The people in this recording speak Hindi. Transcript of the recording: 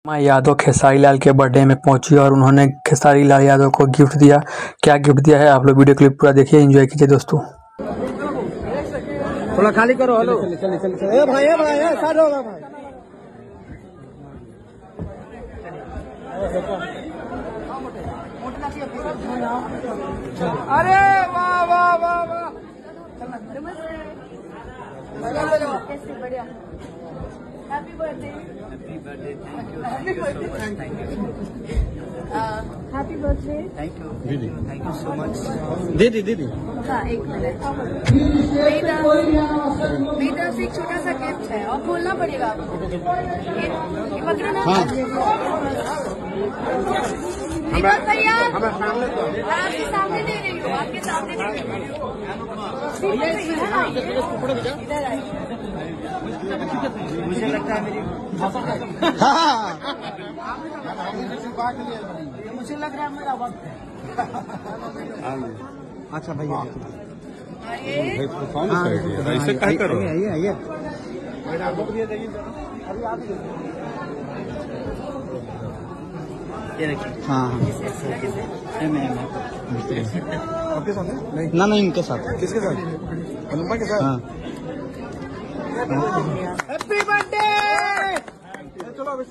मां यादव खेसारी लाल के बर्थडे में पहुंची और उन्होंने खेसारी लाल यादव को गिफ्ट दिया। क्या गिफ्ट दिया है आप लोग वीडियो क्लिप पूरा देखिए, एंजॉय कीजिए दोस्तों। थोड़ा खाली करो। हेलो ए भाई स्टार्ट होगा भाई। अरे वाह वाह वाह वाह, बढ़िया। Happy birthday. Happy birthday. Thank you दीदी, थैंक यू सो मच दीदी। हाँ, एक मिनट। मेरी तरफ से एक छोटा सा गिफ्ट है और खोलना पड़ेगा आपको। ये पकड़ो ना। भैया आपके सामने दे रही हूँ, आपके सामने दे रही हूँ। इधर आइए। मुझे लगता है मेरी मुझे लग रहा है मेरा वक्त है। अच्छा भैया ऐसे क्या करो। आइए ये देखिए। हाँ आपके साथ है? ना नहीं, इनके साथ। किसके साथ? अनुपमा के साथ। हाँ। Happy birthday. चलो अभी